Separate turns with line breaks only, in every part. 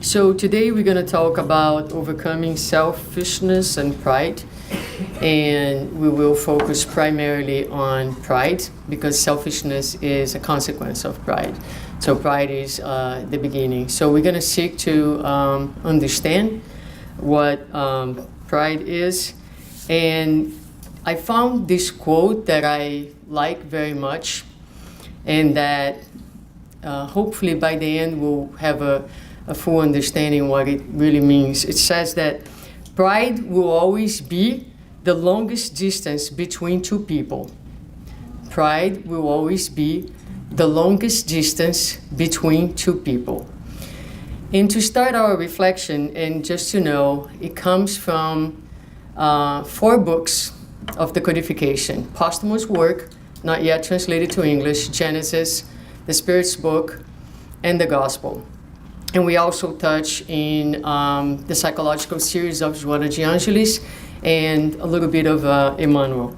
So today we're going to talk about overcoming selfishness and pride, and we will focus primarily on pride because selfishness is a consequence of pride. So pride is the beginning. So we're going to seek to understand what pride is, and I found this quote that I like very much, and that hopefully by the end we'll have a full understanding what it really means. It says that pride will always be the longest distance between two people. Pride will always be the longest distance between two people. And to start our reflection, and just to know, it comes from 4 books of the codification: posthumous work, not yet translated to English, Genesis, the Spirit's book, and the Gospel. And we also touch in the psychological series of Suzana de Angelis and a little bit of Emmanuel.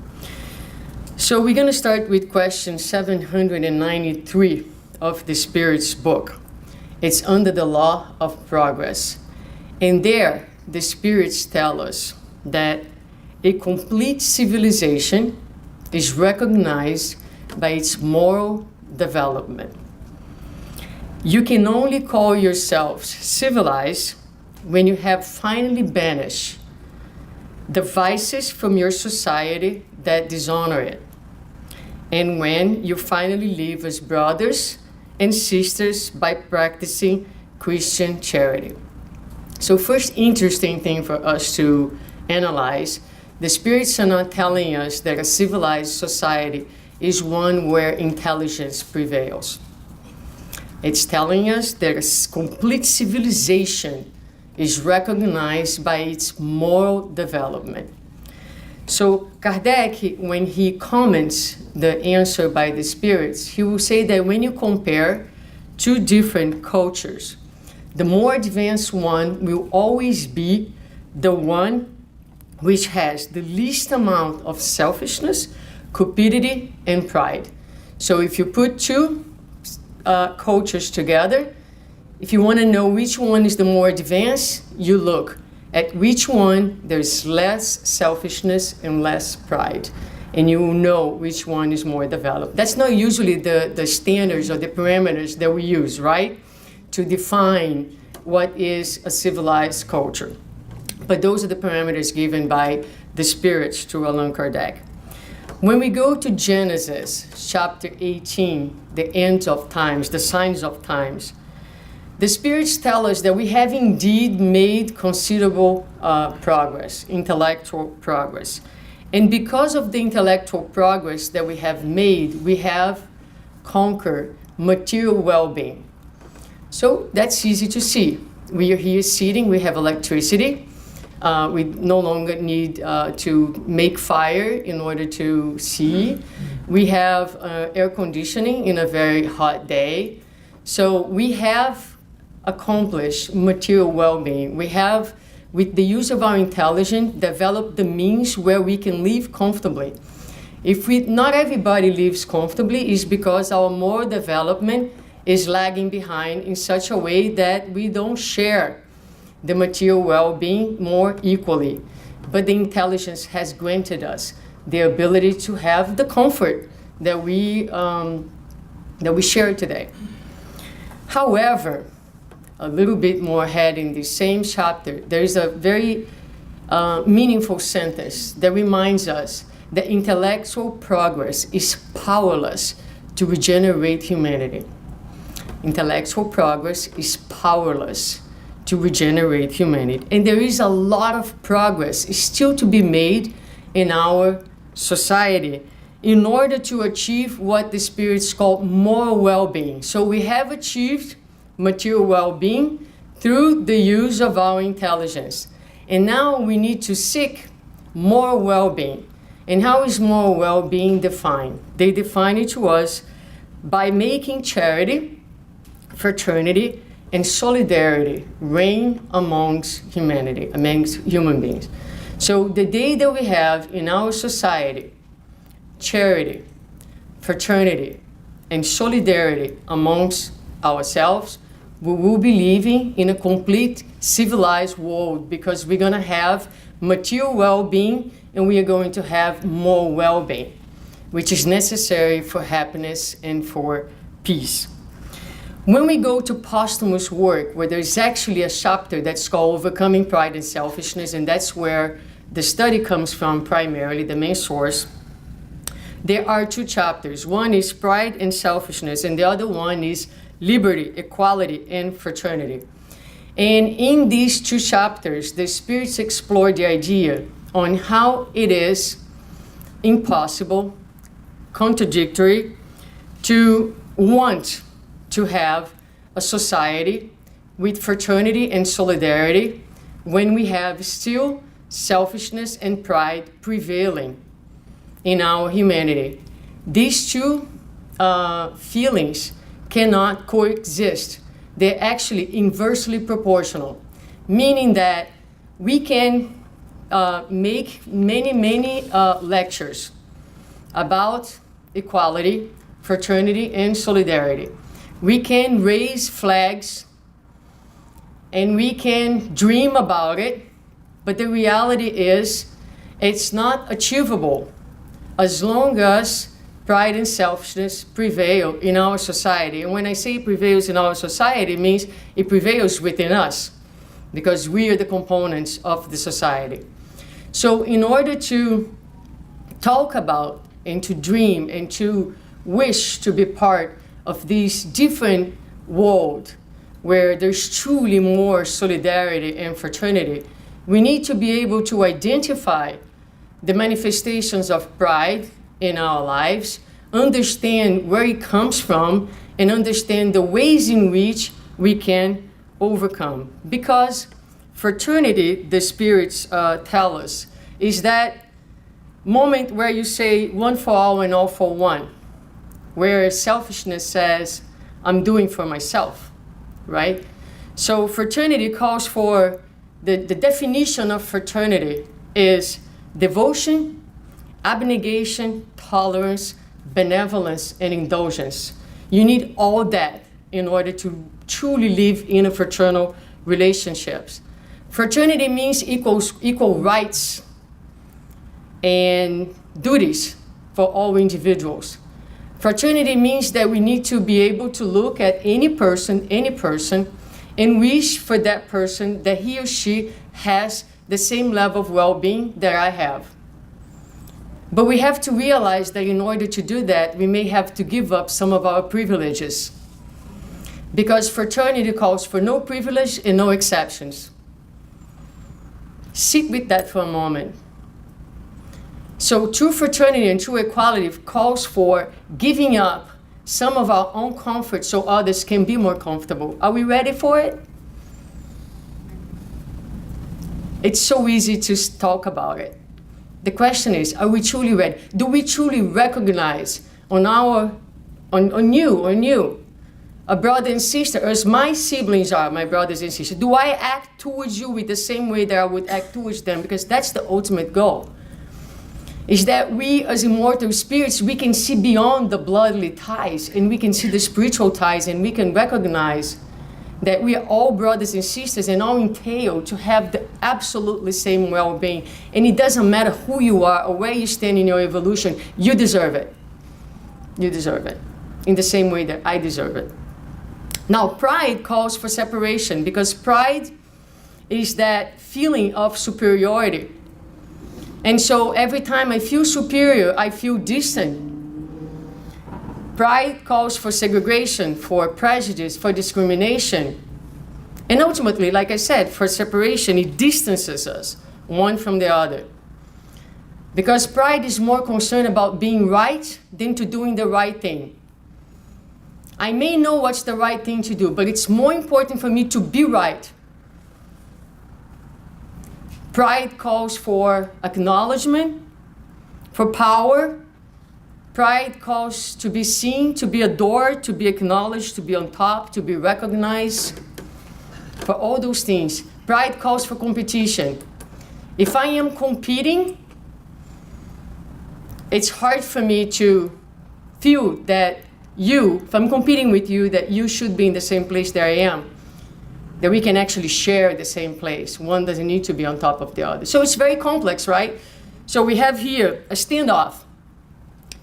So we're going to start with question 793 of the Spirit's book. It's under the law of progress. And there, the Spirits tell us that a complete civilization is recognized by its moral development. You can only call yourselves civilized when you have finally banished the vices from your society that dishonor it, and when you finally live as brothers and sisters by practicing Christian charity. So first interesting thing for us to analyze, the Spirits are not telling us that a civilized society is one where intelligence prevails. It's telling us that a complete civilization is recognized by its moral development. So Kardec, when he comments the answer by the Spirits, he will say that when you compare two different cultures, the more advanced one will always be the one which has the least amount of selfishness, cupidity, and pride. So if you put two cultures together, if you want to know which one is the more advanced, you look at which one there's less selfishness and less pride, and you will know which one is more developed. That's not usually the standards or the parameters that we use, right, to define what is a civilized culture. But those are the parameters given by the Spirits to Allan Kardec. When we go to Genesis chapter 18, the end of times, the signs of times, the Spirits tell us that we have indeed made considerable progress, intellectual progress. And because of the intellectual progress that we have made, we have conquered material well-being. So that's easy to see. We are here sitting, we have electricity. We no longer need to make fire in order to see. We have air conditioning in a very hot day. So we have accomplished material well-being. We have, with the use of our intelligence, developed the means where we can live comfortably. If not everybody lives comfortably, it's because our moral development is lagging behind in such a way that we don't share the material well-being more equally. But the intelligence has granted us the ability to have the comfort that we share today. However, a little bit more ahead in the same chapter, there is a very meaningful sentence that reminds us that intellectual progress is powerless to regenerate humanity. Intellectual progress is powerless to regenerate humanity. And there is a lot of progress still to be made in our society in order to achieve what the Spirits call moral well-being. So we have achieved material well-being through the use of our intelligence. And now we need to seek moral well-being. And how is moral well-being defined? They define it to us by making charity, fraternity, and solidarity reign amongst humanity, amongst human beings. So the day that we have in our society charity, fraternity, and solidarity amongst ourselves, we will be living in a complete civilized world, because we're going to have material well-being and we are going to have more well-being, which is necessary for happiness and for peace. When we go to posthumous work, where there's actually a chapter that's called Overcoming Pride and Selfishness, and that's where the study comes from primarily, the main source, there are 2 chapters. One is Pride and Selfishness, and the other one is Liberty, Equality, and Fraternity. And in these 2 chapters, the spirits explore the idea on how it is impossible, contradictory, to want to have a society with fraternity and solidarity when we have still selfishness and pride prevailing in our humanity. These 2 feelings cannot coexist. They're actually inversely proportional, meaning that we can make many lectures about equality, fraternity, and solidarity. We can raise flags and we can dream about it, but the reality is it's not achievable as long as pride and selfishness prevail in our society. And when I say it prevails in our society, it means it prevails within us, because we are the components of the society. So in order to talk about and to dream and to wish to be part of this different world where there's truly more solidarity and fraternity, we need to be able to identify the manifestations of pride in our lives, understand where it comes from, and understand the ways in which we can overcome. Because fraternity, the spirits tell us, is that moment where you say one for all and all for one, where selfishness says, I'm doing for myself, right? So fraternity calls for, the definition of fraternity is devotion, abnegation, tolerance, benevolence, and indulgence. You need all that in order to truly live in a fraternal relationships. Fraternity means equal rights and duties for all individuals. Fraternity means that we need to be able to look at any person, and wish for that person that he or she has the same level of well-being that I have. But we have to realize that in order to do that, we may have to give up some of our privileges. Because fraternity calls for no privilege and no exceptions. Sit with that for a moment. So true fraternity and true equality calls for giving up some of our own comfort so others can be more comfortable. Are we ready for it? It's so easy to talk about it. The question is, are we truly ready? Do we truly recognize on you, a brother and sister, as my siblings are my brothers and sisters? Do I act towards you with the same way that I would act towards them? Because that's the ultimate goal. Is that we as immortal spirits, we can see beyond the bloodly ties, and we can see the spiritual ties, and we can recognize that we are all brothers and sisters and all entailed to have the absolutely same well-being. And it doesn't matter who you are or where you stand in your evolution, you deserve it. You deserve it in the same way that I deserve it. Now, pride calls for separation, because pride is that feeling of superiority. And so every time I feel superior, I feel distant. Pride calls for segregation, for prejudice, for discrimination. And ultimately, like I said, for separation, it distances us one from the other. Because pride is more concerned about being right than to doing the right thing. I may know what's the right thing to do, but it's more important for me to be right. Pride calls for acknowledgement, for power. Pride calls to be seen, to be adored, to be acknowledged, to be on top, to be recognized. For all those things. Pride calls for competition. If I am competing, it's hard for me to feel that if I'm competing with you, that you should be in the same place that I am, that we can actually share the same place. One doesn't need to be on top of the other. So it's very complex, right? So we have here a standoff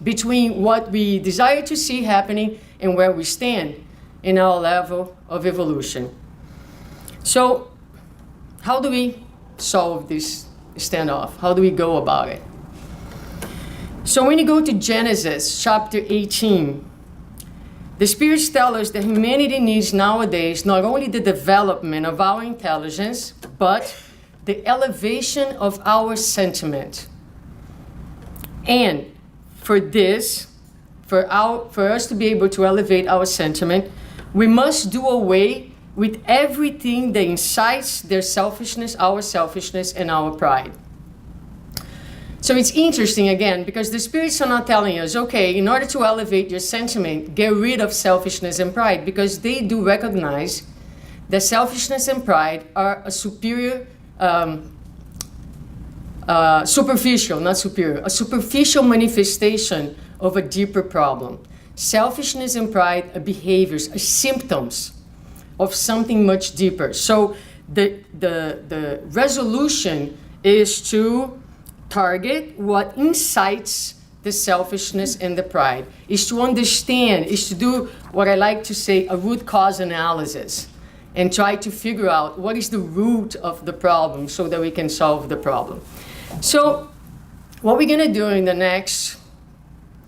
between what we desire to see happening and where we stand in our level of evolution. So how do we solve this standoff? How do we go about it? So when you go to Genesis chapter 18, the spirits tell us that humanity needs nowadays not only the development of our intelligence, but the elevation of our sentiment. And for this, for us to be able to elevate our sentiment, we must do away with everything that incites their selfishness, our selfishness, and our pride. So it's interesting again, because the spirits are not telling us, okay, in order to elevate your sentiment, get rid of selfishness and pride, because they do recognize that selfishness and pride are a superficial manifestation of a deeper problem. Selfishness and pride are behaviors, are symptoms of something much deeper. So the resolution is to target what incites the selfishness and the pride, is to understand, is to do what I like to say, a root cause analysis, and try to figure out what is the root of the problem so that we can solve the problem. So what we're going to do in the next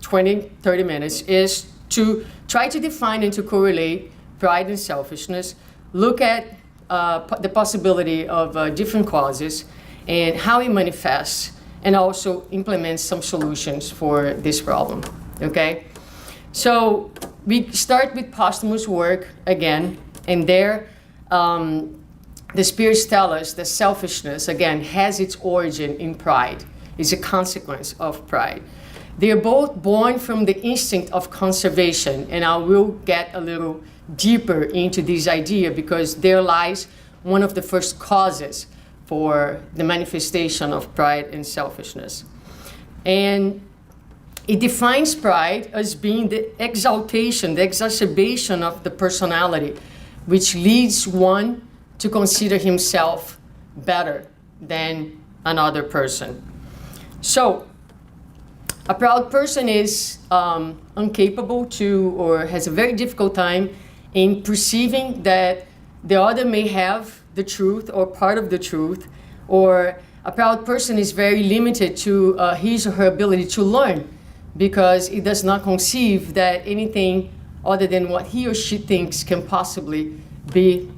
20, 30 minutes is to try to define and to correlate pride and selfishness, look at the possibility of different causes and how it manifests, and also implement some solutions for this problem, okay? So we start with posthumous work again, and there the spirits tell us that selfishness, again, has its origin in pride, is a consequence of pride. They are both born from the instinct of conservation, and I will get a little deeper into this idea because there lies one of the first causes for the manifestation of pride and selfishness. And it defines pride as being the exaltation, the exacerbation of the personality, which leads one to consider himself better than another person. So, a proud person is incapable to, or has a very difficult time in perceiving that the other may have the truth or part of the truth, or a proud person is very limited to his or her ability to learn because it does not conceive that anything other than what he or she thinks can possibly be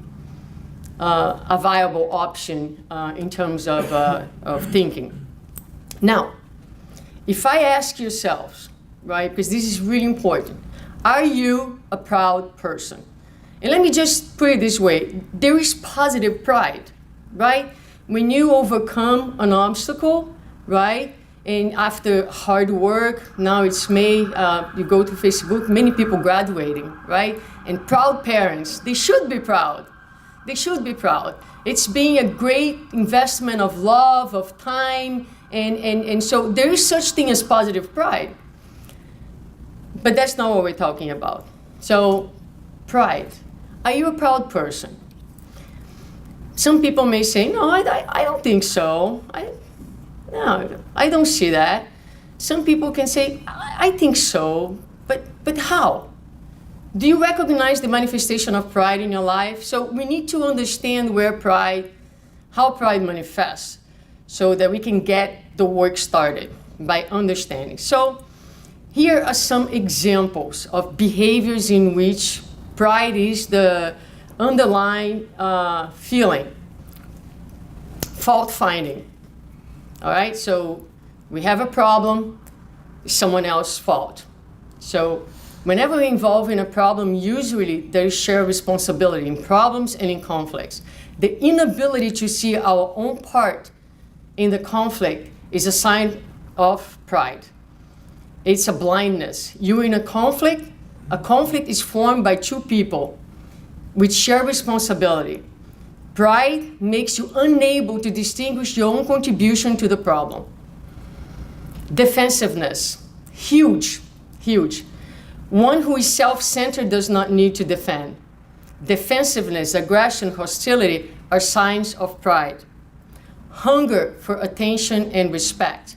a viable option in terms of thinking. Now, if I ask yourselves, right, because this is really important, are you a proud person? And let me just put it this way, there is positive pride, right? When you overcome an obstacle, right, and after hard work, now it's May, you go to Facebook, many people graduating, right? And proud parents, they should be proud. They should be proud. It's being a great investment of love, of time, and so there is such thing as positive pride. But that's not what we're talking about. So, pride. Are you a proud person? Some people may say, no, I don't think so. No, I don't see that. Some people can say, I think so, but how? Do you recognize the manifestation of pride in your life? So we need to understand how pride manifests, so that we can get the work started by understanding. So here are some examples of behaviors in which pride is the underlying feeling. Fault finding. All right, so we have a problem, it's someone else's fault. So whenever we're involved in a problem, usually there is shared responsibility in problems and in conflicts. The inability to see our own part in the conflict is a sign of pride. It's a blindness. You're in a conflict is formed by two people with shared responsibility. Pride makes you unable to distinguish your own contribution to the problem. Defensive, huge. One who is self-centered does not need to defend. Defensiveness, aggression, hostility are signs of pride. Hunger for attention and respect.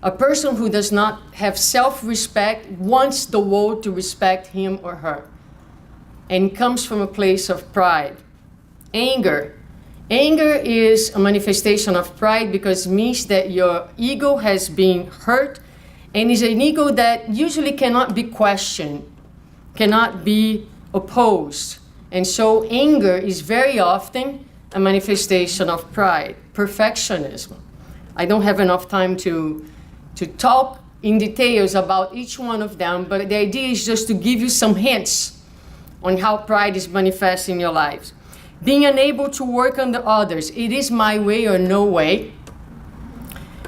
A person who does not have self-respect wants the world to respect him or her, and comes from a place of pride. Anger. Anger is a manifestation of pride because it means that your ego has been hurt, and is an ego that usually cannot be questioned, cannot be opposed. And so anger is very often a manifestation of pride. Perfectionism. I don't have enough time to talk in details about each one of them, but the idea is just to give you some hints on how pride is manifest in your lives. Being unable to work on the others. It is my way or no way.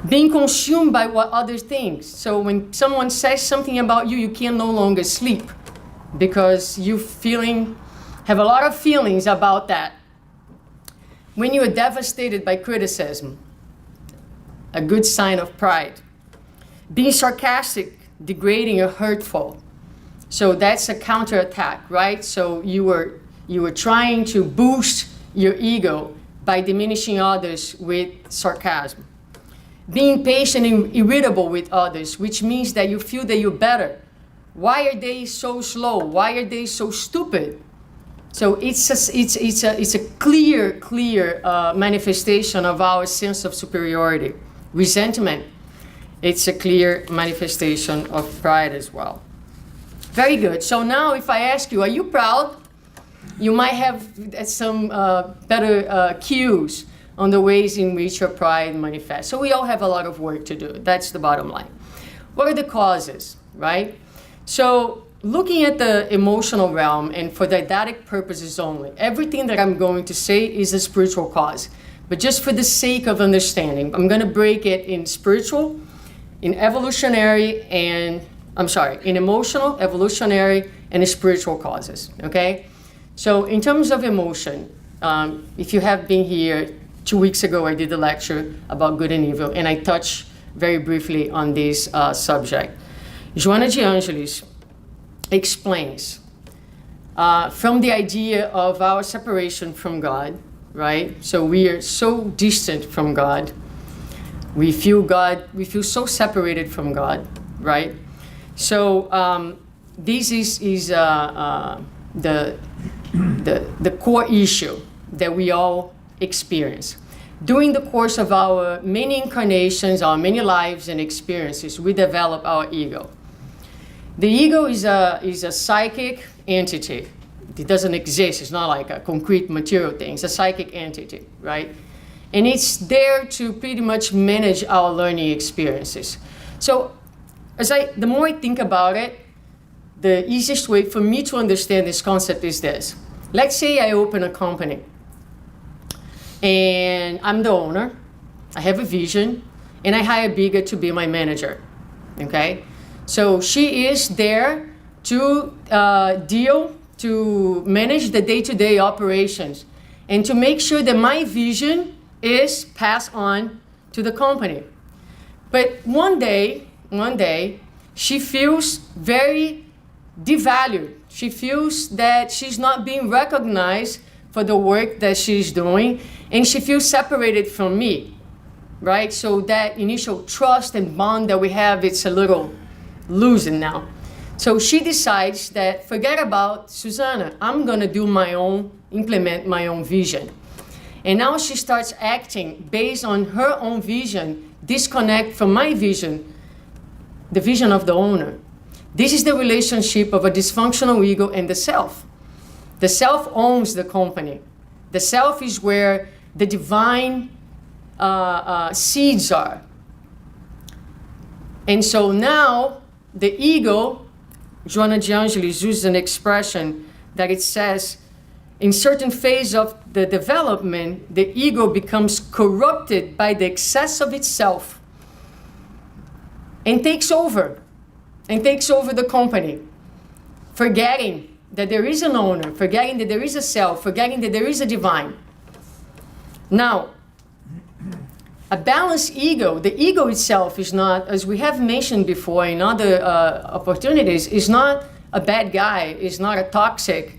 Being consumed by what others think. So when someone says something about you, you can no longer sleep because you have a lot of feelings about that. When you are devastated by criticism, a good sign of pride. Being sarcastic, degrading, or hurtful. So that's a counterattack, right? So you were trying to boost your ego by diminishing others with sarcasm. Being patient and irritable with others, which means that you feel that you're better. Why are they so slow? Why are they so stupid? So it's a clear manifestation of our sense of superiority. Resentment, it's a clear manifestation of pride as well. Very good. So now if I ask you, are you proud? You might have some better cues on the ways in which your pride manifests. So we all have a lot of work to do. That's the bottom line. What are the causes, right? So looking at the emotional realm, and for didactic purposes only, everything that I'm going to say is a spiritual cause. But just for the sake of understanding, I'm going to break it in spiritual, in evolutionary, in emotional, evolutionary, and spiritual causes, okay? So in terms of emotion, if you have been here, 2 weeks ago I did a lecture about good and evil, and I touched very briefly on this subject. Joana de Angelis explains from the idea of our separation from God, right? So we are so distant from God. We feel so separated from God, right? So this is the core issue that we all experience. During the course of our many incarnations, our many lives and experiences, we develop our ego. The ego is a psychic entity. It doesn't exist. It's not like a concrete material thing. It's a psychic entity, right? And it's there to pretty much manage our learning experiences. So the more I think about it, the easiest way for me to understand this concept is this. Let's say I open a company and I'm the owner, I have a vision, and I hire Biga to be my manager, okay? So she is there to to manage the day-to-day operations and to make sure that my vision is passed on to the company. But one day, she feels very devalued. She feels that she's not being recognized for the work that she's doing, and she feels separated from me, right? So that initial trust and bond that we have, it's a little losing now. So she decides that forget about Suzana, I'm gonna implement my own vision. And now she starts acting based on her own vision, disconnect from my vision, the vision of the owner. This is the relationship of a dysfunctional ego and the self. The self owns the company. The self is where the divine seeds are. And so now the ego, Joana de Angelis uses an expression that it says, in certain phase of the development, the ego becomes corrupted by the excess of itself and takes over the company, forgetting that there is an owner, forgetting that there is a self, forgetting that there is a divine. Now, A balanced ego, the ego itself is not, as we have mentioned before in other opportunities, is not a bad guy, is not a toxic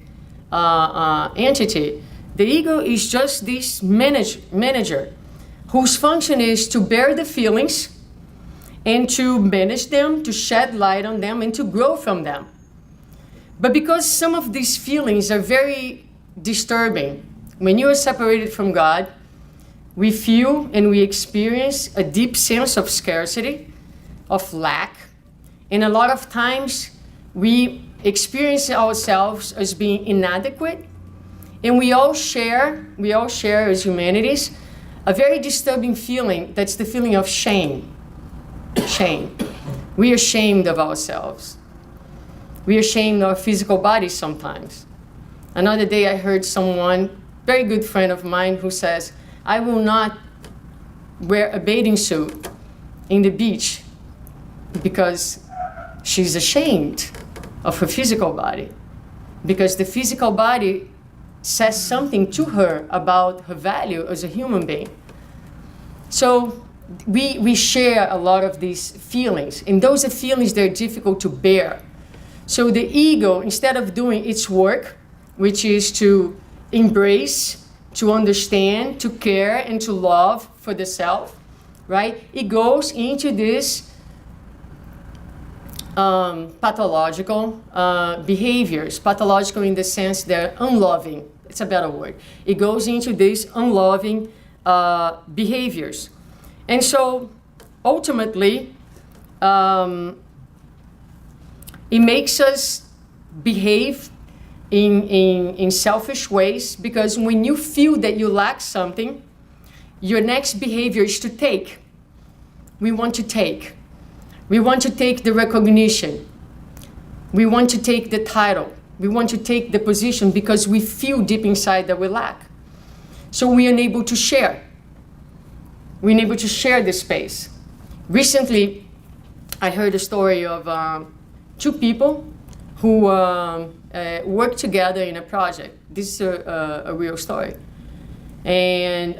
entity. The ego is just this manager whose function is to bear the feelings and to manage them, to shed light on them, and to grow from them. But because some of these feelings are very disturbing, when you are separated from God, we feel and we experience a deep sense of scarcity, of lack, and a lot of times we experience ourselves as being inadequate, and we all share as humanities a very disturbing feeling. That's the feeling of shame. Shame. We are ashamed of ourselves. We are ashamed of our physical bodies sometimes. Another day I heard someone, very good friend of mine, who says, I will not wear a bathing suit in the beach because she's ashamed of her physical body. Because the physical body says something to her about her value as a human being. So we share a lot of these feelings, and those are feelings that are difficult to bear. So the ego, instead of doing its work, which is to embrace, to understand, to care, and to love for the self, right? It goes into this pathological behaviors. Pathological in the sense they're unloving. It's a better word. It goes into these unloving behaviors. And so, ultimately, it makes us behave in selfish ways, because when you feel that you lack something, your next behavior is to take. We want to take. We want to take the recognition. We want to take the title. We want to take the position because we feel deep inside that we lack. So we are unable to share. We're unable to share this space. Recently, I heard a story of two people who worked together in a project. This is a real story. And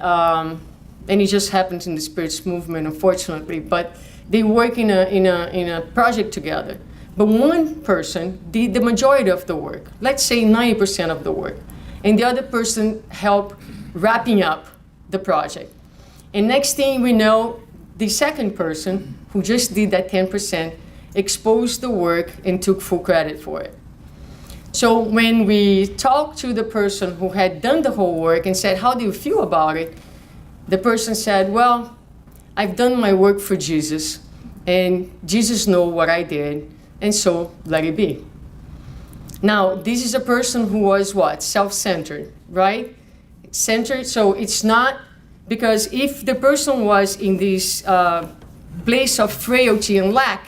it just happens in the Spiritist movement, unfortunately. But they work in a project together. But one person did the majority of the work, let's say 90% of the work. And the other person helped wrapping up the project. And next thing we know, the second person, who just did that 10%, exposed the work and took full credit for it. So when we talked to the person who had done the whole work and said, how do you feel about it? The person said, well, I've done my work for Jesus, and Jesus knows what I did, and so let it be. Now, this is a person who was what? Self-centered, right? Centered, so it's not, because if the person was in this place of frailty and lack,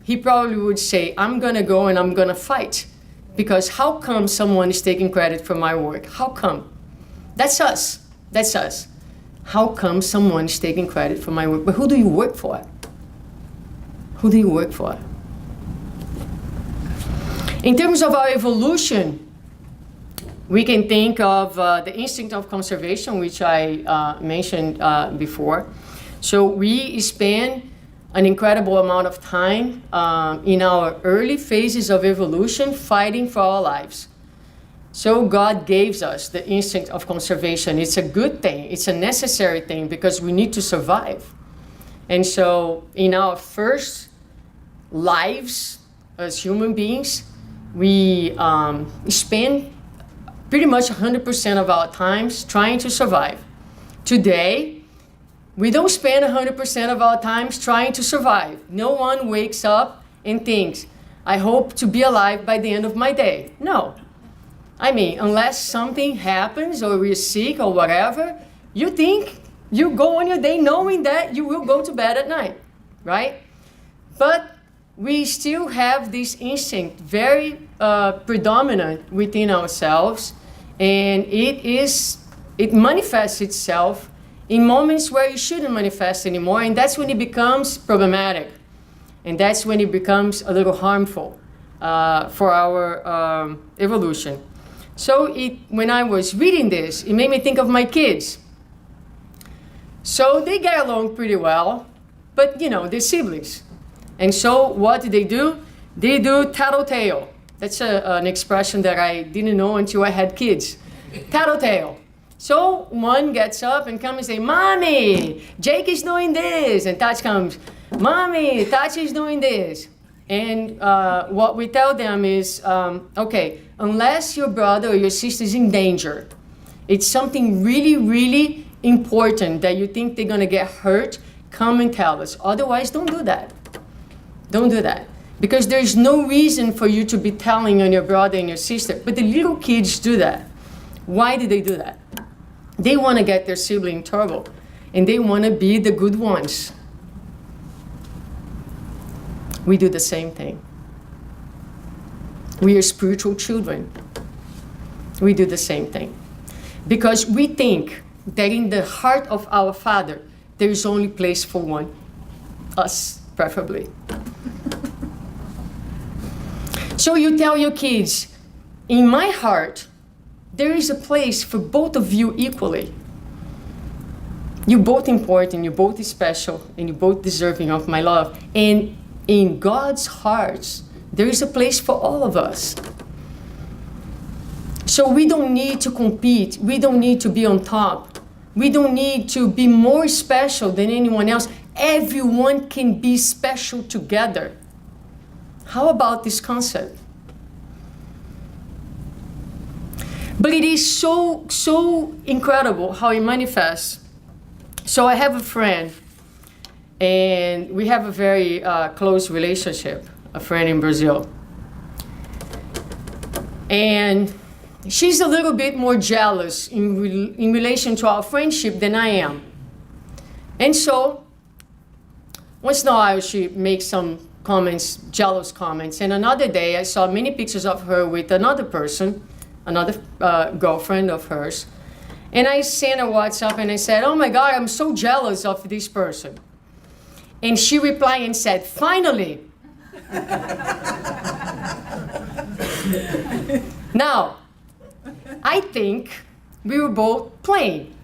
he probably would say, I'm gonna go and I'm gonna fight. Because how come someone is taking credit for my work? How come? That's us. That's us. How come someone is taking credit for my work? But who do you work for? Who do you work for? In terms of our evolution, we can think of the instinct of conservation, which I mentioned before. So we spend an incredible amount of time in our early phases of evolution fighting for our lives. So God gave us the instinct of conservation. It's a good thing. It's a necessary thing because we need to survive. And so in our first lives as human beings, we spend pretty much 100% of our times trying to survive. Today, we don't spend 100% of our times trying to survive. No one wakes up and thinks, I hope to be alive by the end of my day. No. I mean, unless something happens or we're sick or whatever, you think you go on your day knowing that you will go to bed at night, right? But we still have this instinct very predominant within ourselves, and it manifests itself in moments where it shouldn't manifest anymore, and that's when it becomes problematic, and that's when it becomes a little harmful for our evolution. So when I was reading this, it made me think of my kids. So they get along pretty well, but they're siblings. And so what do? They do tattletale. That's an expression that I didn't know until I had kids. Tattletale. So one gets up and comes and says, Mommy, Jake is doing this. And Tati comes, Mommy, Tati is doing this. And what we tell them is, okay, unless your brother or your sister is in danger, it's something really, really important that you think they're going to get hurt, come and tell us. Otherwise, don't do that. Don't do that. Because there's no reason for you to be telling on your brother and your sister. But the little kids do that. Why do they do that? They want to get their sibling in trouble. And they want to be the good ones. We do the same thing. We are spiritual children. We do the same thing. Because we think that in the heart of our Father, there is only place for one. Us, preferably. So you tell your kids, in my heart, there is a place for both of you equally. You're both important, you're both special, and you're both deserving of my love. And in God's hearts, there is a place for all of us. So we don't need to compete. We don't need to be on top. We don't need to be more special than anyone else. Everyone can be special together. How about this concept? But it is so incredible how it manifests. So I have a friend, and we have a very close relationship, a friend in Brazil. And she's a little bit more jealous in relation to our friendship than I am. And so, once in a while she makes some comments, jealous comments. And another day I saw many pictures of her with another person, another girlfriend of hers. And I sent a WhatsApp and I said, oh my God, I'm so jealous of this person. And she replied and said, finally. Now, I think we were both playing,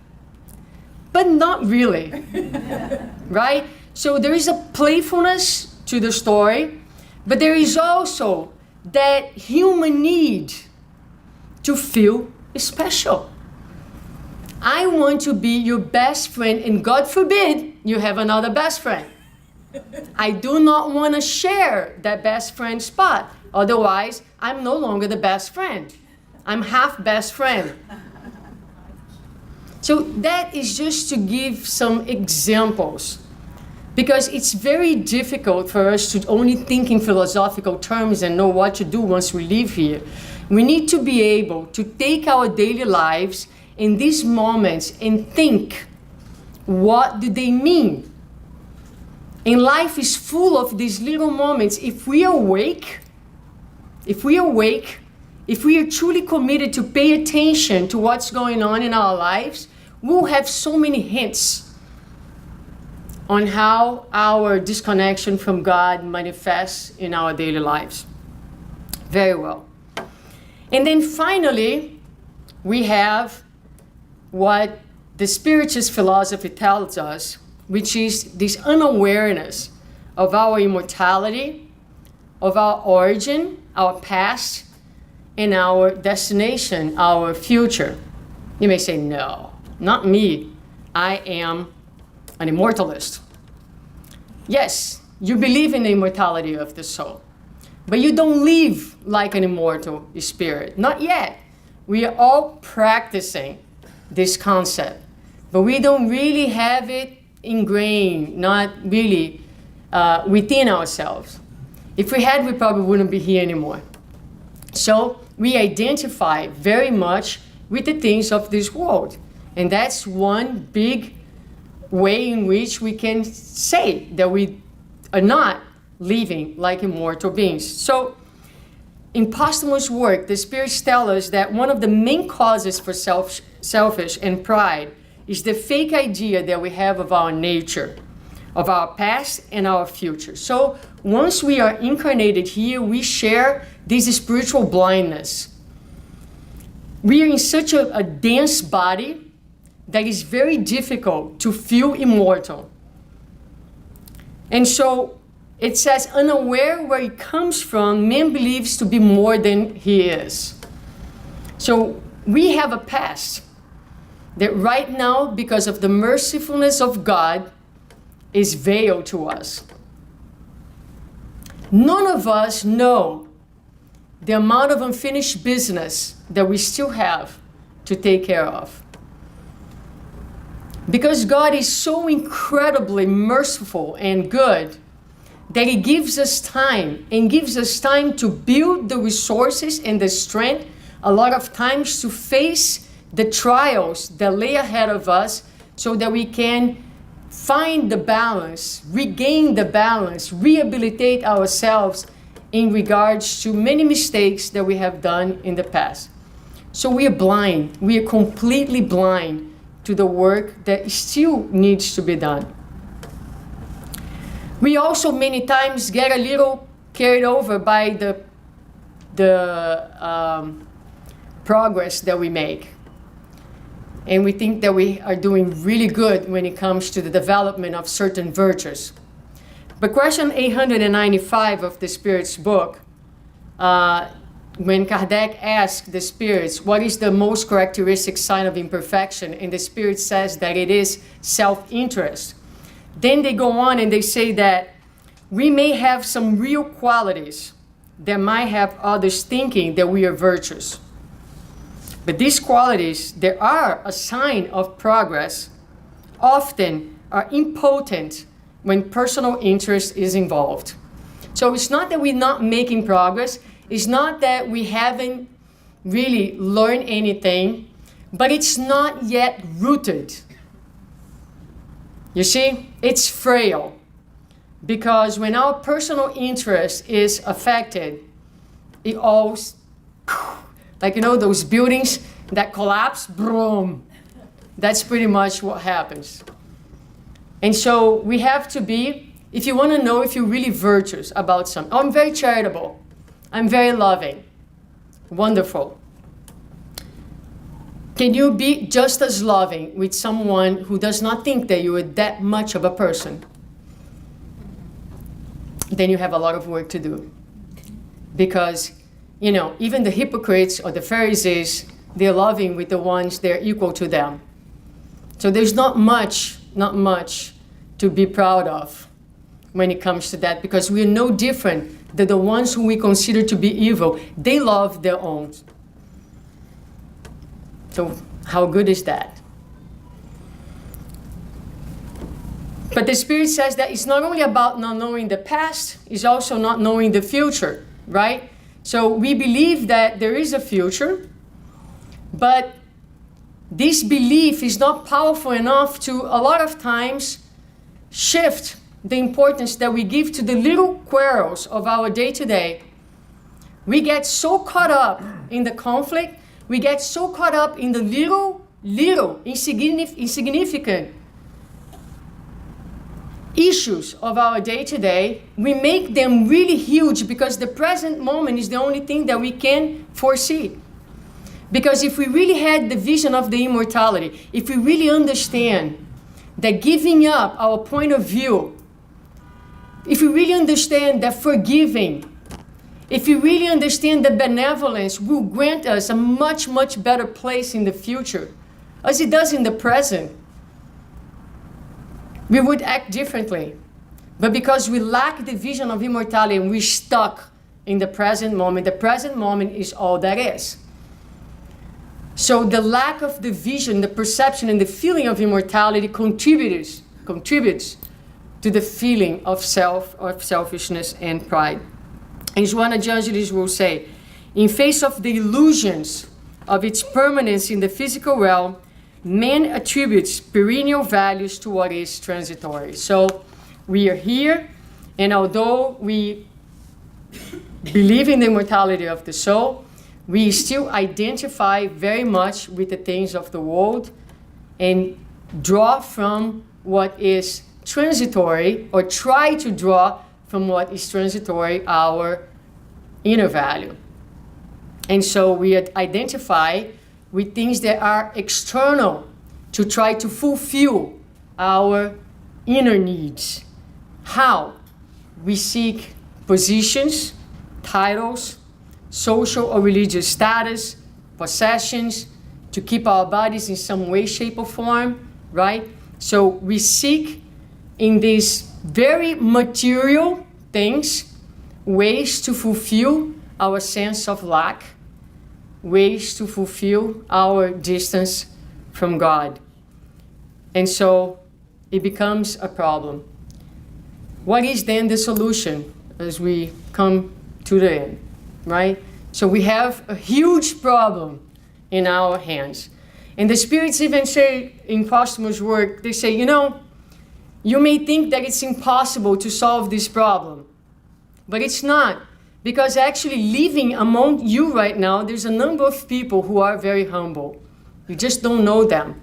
but not really, right? So there is a playfulness to the story, but there is also that human need to feel special. I want to be your best friend, and God forbid you have another best friend. I do not want to share that best friend spot. Otherwise, I'm no longer the best friend. I'm half best friend. So that is just to give some examples. Because it's very difficult for us to only think in philosophical terms and know what to do once we leave here. We need to be able to take our daily lives in these moments and think, what do they mean? And life is full of these little moments. If we are awake, if we are truly committed to pay attention to what's going on in our lives, we'll have so many hints on how our disconnection from God manifests in our daily lives. Very well. And then finally, we have what the Spiritist philosophy tells us, which is this unawareness of our immortality, of our origin, our past, and our destination, our future. You may say, no, not me. I am an immortalist. Yes, you believe in the immortality of the soul, but you don't live like an immortal spirit. Not yet. We are all practicing this concept, but we don't really have it ingrained, not really within ourselves. If we had, we probably wouldn't be here anymore. So we identify very much with the things of this world. And that's one big way in which we can say that we are not living like immortal beings. So in posthumous work, the spirits tell us that one of the main causes for selfish and pride is the fake idea that we have of our nature, of our past and our future. So once we are incarnated here, we share this spiritual blindness. We are in such a dense body that is very difficult to feel immortal. And so it says, unaware where he comes from, man believes to be more than he is. So we have a past that right now, because of the mercifulness of God, is veiled to us. None of us know the amount of unfinished business that we still have to take care of. Because God is so incredibly merciful and good that he gives us time, and gives us time to build the resources and the strength, a lot of times, to face the trials that lay ahead of us, so that we can find the balance, regain the balance, rehabilitate ourselves in regards to many mistakes that we have done in the past. So we are blind. We are completely blind to the work that still needs to be done. We also many times get a little carried over by the progress that we make. And we think that we are doing really good when it comes to the development of certain virtues. But question 895 of the Spirit's book, when Kardec asked the spirits, what is the most characteristic sign of imperfection? And the Spirit says that it is self-interest. Then they go on and they say that we may have some real qualities that might have others thinking that we are virtuous. But these qualities that are a sign of progress often are impotent when personal interest is involved. So it's not that we're not making progress. It's not that we haven't really learned anything, but it's not yet rooted. You see, it's frail. Because when our personal interest is affected, it all, like, those buildings that collapse, boom. That's pretty much what happens. And so we have to be, if you want to know if you're really virtuous about something. I'm very charitable. I'm very loving. Wonderful. Can you be just as loving with someone who does not think that you are that much of a person? Then you have a lot of work to do. Because, even the hypocrites or the Pharisees, they're loving with the ones they're equal to them. So there's not much to be proud of when it comes to that, because we're no different than the ones who we consider to be evil. They love their own. So how good is that? But the Spirit says that it's not only about not knowing the past, it's also not knowing the future, right? So we believe that there is a future, but this belief is not powerful enough to, a lot of times, shift the importance that we give to the little quarrels of our day-to-day. We get so caught up in the conflict, we get so caught up in the little insignificant issues of our day-to-day. We make them really huge because the present moment is the only thing that we can foresee. Because if we really had the vision of the immortality, if we really understand that giving up our point of view, if we really understand that forgiving, if we really understand that benevolence will grant us a much, much better place in the future, as it does in the present, we would act differently. But because we lack the vision of immortality and we're stuck in the present moment is all that is. So the lack of the vision, the perception, and the feeling of immortality contributes to the feeling of selfishness and pride. And Joana de Angelis will say, in face of the illusions of its permanence in the physical realm, man attributes perennial values to what is transitory. So we are here, and although we believe in the immortality of the soul, we still identify very much with the things of the world and draw from what is transitory, or try to draw from what is transitory our inner value. And so we identify with things that are external to try to fulfill our inner needs. How? We seek positions, titles, social or religious status, possessions, to keep our bodies in some way, shape, or form, right? So we seek in these very material things ways to fulfill our sense of lack, ways to fulfill our distance from God. And so it becomes a problem. What is then the solution as we come to the end, right? So we have a huge problem in our hands. And the spirits even say in Posthumus' work, they say, you may think that it's impossible to solve this problem, but it's not. Because actually living among you right now, there's a number of people who are very humble. You just don't know them.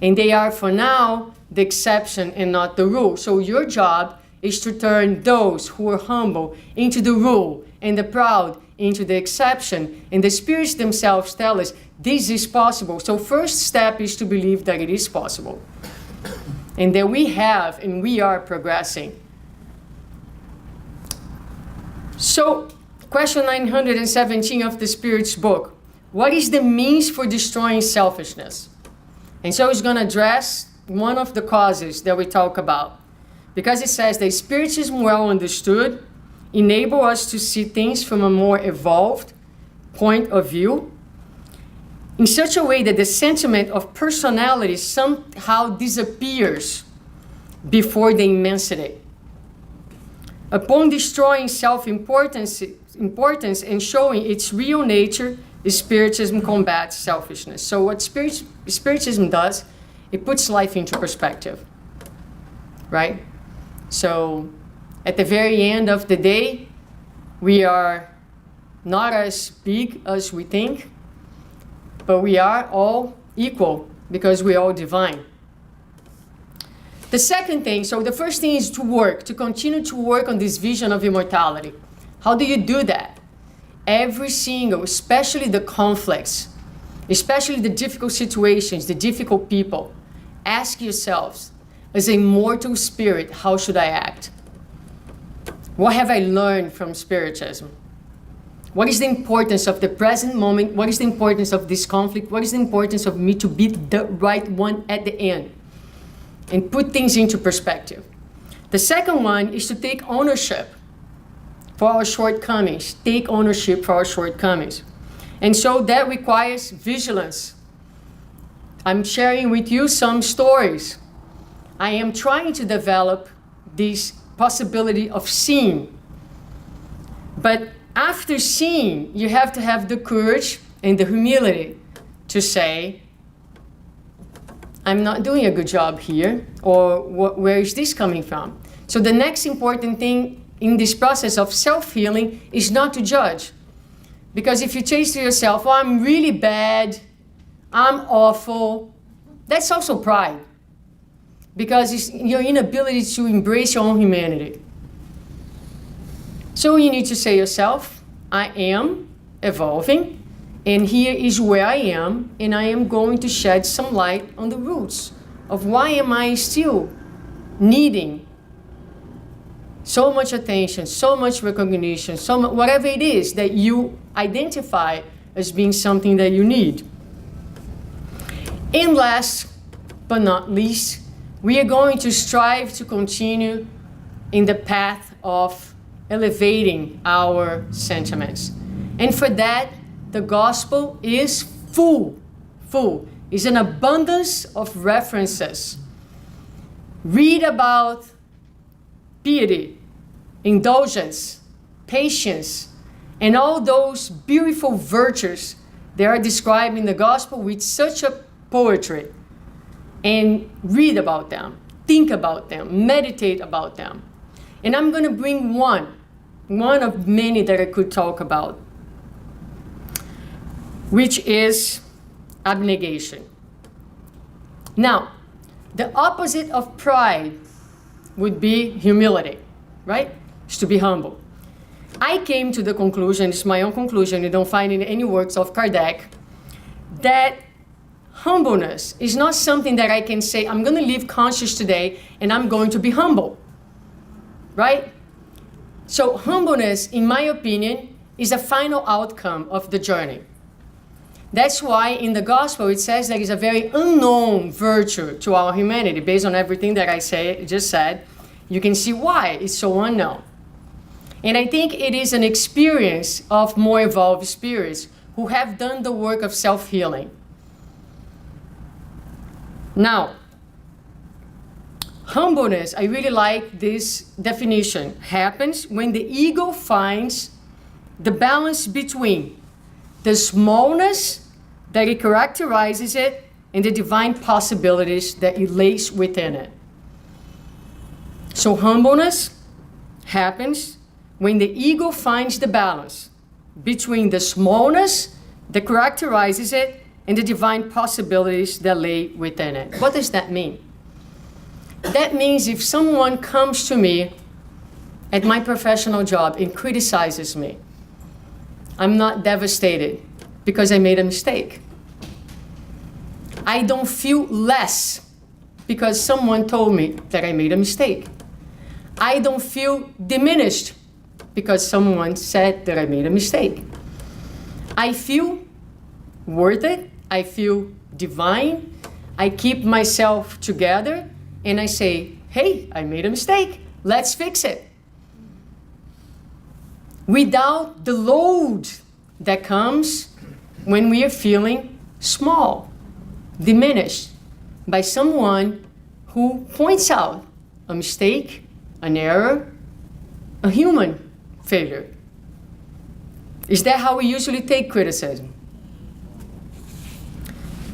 And they are, for now, the exception and not the rule. So your job is to turn those who are humble into the rule, and the proud into the exception. And the spirits themselves tell us this is possible. So first step is to believe that it is possible. And that we have and we are progressing. So, question 917 of the Spirit's book. What is the means for destroying selfishness? And so it's going to address one of the causes that we talk about. Because it says that Spiritism, well understood, enable us to see things from a more evolved point of view, in such a way that the sentiment of personality somehow disappears before the immensity. Upon destroying self-importance and showing its real nature, Spiritism combats selfishness. So what Spiritism does, it puts life into perspective, right? So at the very end of the day, we are not as big as we think, but we are all equal because we are all divine. The second thing, so the first thing is to continue to work on this vision of immortality. How do you do that? Every single, especially the conflicts, especially the difficult situations, the difficult people, ask yourselves, as a mortal spirit, how should I act? What have I learned from Spiritism? What is the importance of the present moment? What is the importance of this conflict? What is the importance of me to be the right one at the end? And put things into perspective. The second one is to take ownership for our shortcomings. Take ownership for our shortcomings. And so that requires vigilance. I'm sharing with you some stories. I am trying to develop this possibility of seeing. But after seeing, you have to have the courage and the humility to say, I'm not doing a good job here, or where is this coming from? So the next important thing in this process of self-healing is not to judge. Because if you say to yourself, oh, I'm really bad, I'm awful, that's also pride. Because it's your inability to embrace your own humanity. So you need to say to yourself, I am evolving, and here is where I am, and I am going to shed some light on the roots of why am I still needing so much attention, so much recognition, whatever it is that you identify as being something that you need. And last but not least, we are going to strive to continue in the path of elevating our sentiments. And for that, the gospel is full, is an abundance of references. Read about piety, indulgence, patience, and all those beautiful virtues that are described in the gospel with such a poetry. And read about them, think about them, meditate about them. And I'm going to bring one of many that I could talk about, which is abnegation. Now, the opposite of pride would be humility, right? It's to be humble. I came to the conclusion, it's my own conclusion, you don't find in any works of Kardec, that humbleness is not something that I can say, I'm going to live conscious today and I'm going to be humble. Right? So humbleness, in my opinion, is a final outcome of the journey. That's why in the gospel it says there is a very unknown virtue to our humanity. Based on everything that I just said, you can see why it's so unknown. And I think it is an experience of more evolved spirits who have done the work of self-healing. Now, humbleness, I really like this definition, happens when the ego finds the balance between the smallness that it characterizes it and the divine possibilities that it lays within it. So humbleness happens when the ego finds the balance between the smallness that characterizes it and the divine possibilities that lay within it. What does that mean? That means if someone comes to me at my professional job and criticizes me, I'm not devastated because I made a mistake. I don't feel less because someone told me that I made a mistake. I don't feel diminished because someone said that I made a mistake. I feel worth it. I feel divine. I keep myself together and I say, hey, I made a mistake. Let's fix it. Without the load that comes when we are feeling small, diminished by someone who points out a mistake, an error, a human failure. Is that how we usually take criticism?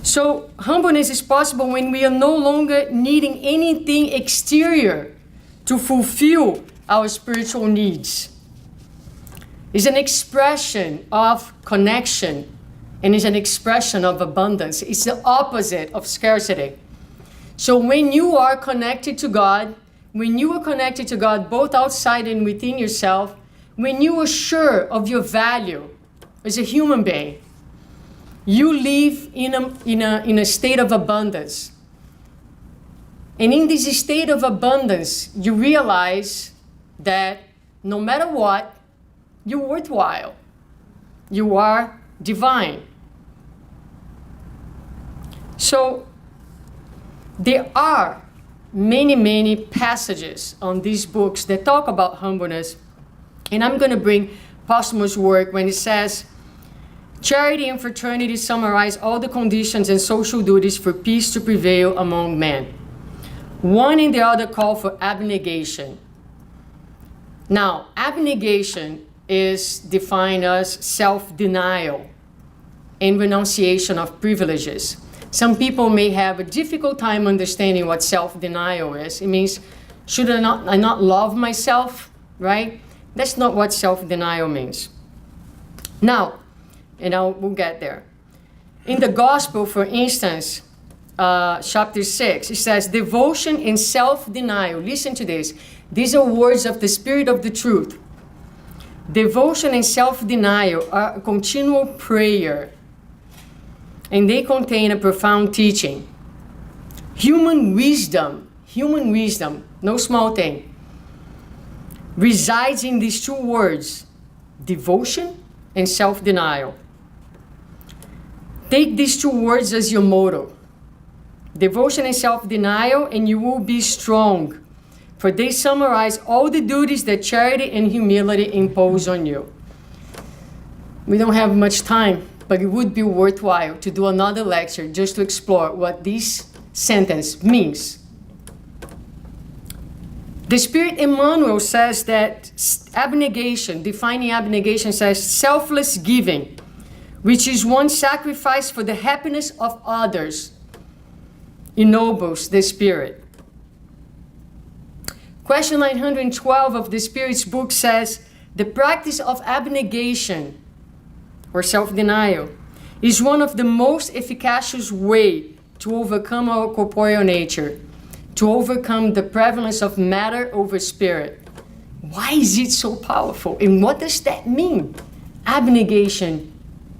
So humbleness is possible when we are no longer needing anything exterior to fulfill our spiritual needs. It's an expression of connection and is an expression of abundance. It's the opposite of scarcity. So when you are connected to God, when you are connected to God both outside and within yourself, when you are sure of your value as a human being, you live in a state of abundance. And in this state of abundance, you realize that no matter what, you're worthwhile. You are divine. So there are many passages on these books that talk about humbleness. And I'm going to bring posthumous work when it says, charity and fraternity summarize all the conditions and social duties for peace to prevail among men. One and the other call for abnegation. Now, abnegation is defined as self-denial and renunciation of privileges. Some people may have a difficult time understanding what self-denial is. It means, should I not love myself, right? That's not what self-denial means. Now, we'll get there. In the gospel, for instance, chapter 6, it says, devotion and self-denial. Listen to this. These are words of the Spirit of the truth. Devotion and self-denial are a continual prayer, and they contain a profound teaching. Human wisdom, no small thing, resides in these two words, devotion and self-denial. Take these two words as your motto, devotion and self-denial, and you will be strong, for they summarize all the duties that charity and humility impose on you. We don't have much time, but it would be worthwhile to do another lecture just to explore what this sentence means. The Spirit Emmanuel says that abnegation, defining abnegation, says selfless giving, which is one sacrifice for the happiness of others, ennobles the spirit. Question 912 of the Spirit's book says, the practice of abnegation, or self-denial, is one of the most efficacious ways to overcome our corporeal nature, to overcome the prevalence of matter over spirit. Why is it so powerful? And what does that mean? Abnegation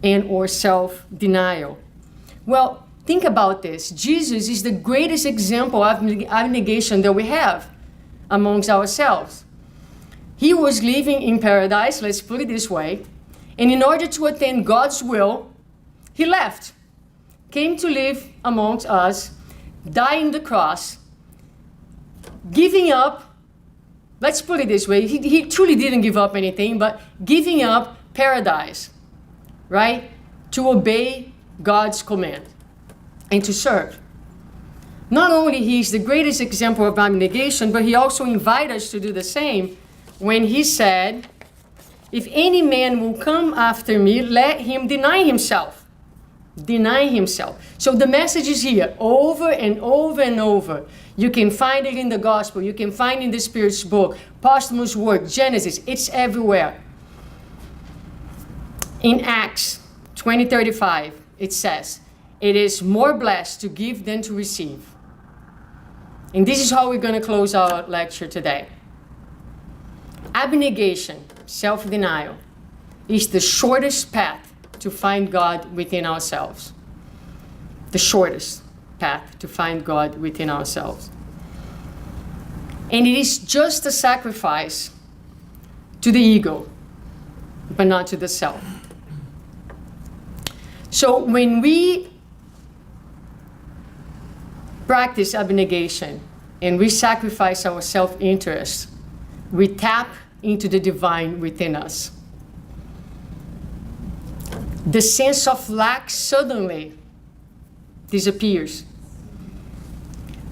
and or self-denial. Well, think about this. Jesus is the greatest example of abnegation that we have amongst ourselves. He was living in paradise, let's put it this way, and in order to attain God's will, he left, came to live amongst us, dying on the cross, giving up, let's put it this way, he truly didn't give up anything, but giving up paradise, right? To obey God's command and to serve. Not only he is the greatest example of abnegation, but he also invites us to do the same when he said, if any man will come after me, let him deny himself. Deny himself. So the message is here over and over and over. You can find it in the gospel. You can find it in the Spirit's book, posthumous work, Genesis. It's everywhere. In Acts 20:35, it says, it is more blessed to give than to receive. And this is how we're going to close our lecture today. Abnegation, self-denial, is the shortest path to find God within ourselves. The shortest path to find God within ourselves. And it is just a sacrifice to the ego, but not to the self. So when we practice abnegation and we sacrifice our self-interest, we tap into the divine within us. The sense of lack suddenly disappears.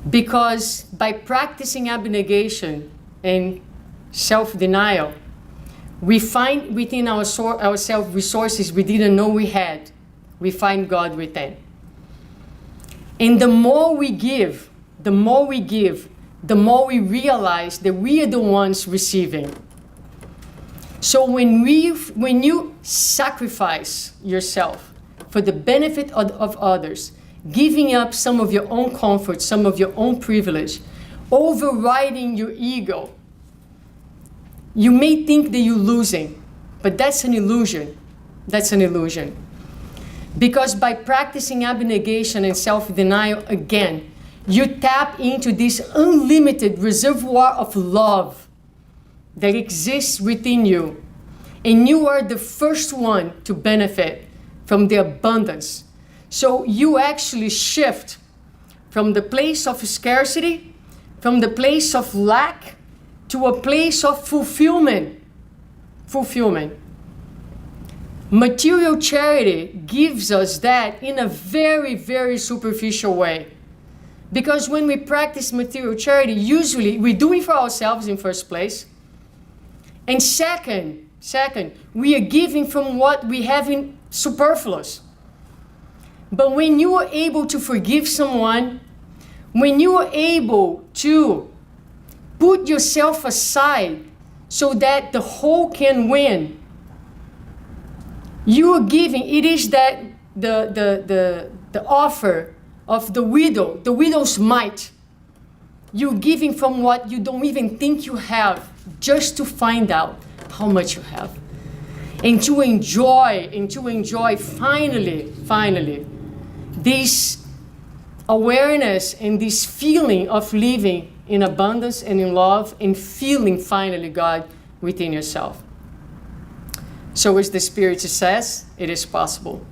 Because by practicing abnegation and self-denial, we find within ourselves resources we didn't know we had. We find God within. And the more we give, the more we realize that we are the ones receiving. So when you sacrifice yourself for the benefit of others, giving up some of your own comfort, some of your own privilege, overriding your ego, you may think that you're losing, but that's an illusion. That's an illusion. Because by practicing abnegation and self-denial again, you tap into this unlimited reservoir of love that exists within you. And you are the first one to benefit from the abundance. So you actually shift from the place of scarcity, from the place of lack, to a place of fulfillment. Fulfillment. Material charity gives us that in a very, very superficial way. Because when we practice material charity, usually we do it for ourselves in first place. And second, we are giving from what we have in superfluous. But when you are able to forgive someone, when you are able to put yourself aside so that the whole can win, you are giving. It is that the offer of the widow's mite. You're giving from what you don't even think you have, just to find out how much you have. And to enjoy finally, this awareness and this feeling of living in abundance and in love, and feeling finally God within yourself. So as the Spiritist says, it is possible.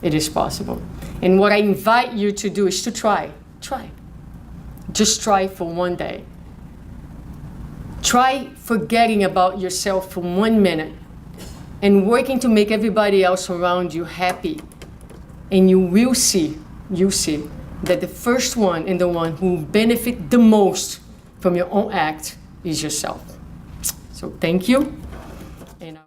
It is possible. And what I invite you to do is to try. Just try for one day. Try forgetting about yourself for 1 minute and working to make everybody else around you happy. And you will see that the first one and the one who will benefit the most from your own act is yourself. So thank you. And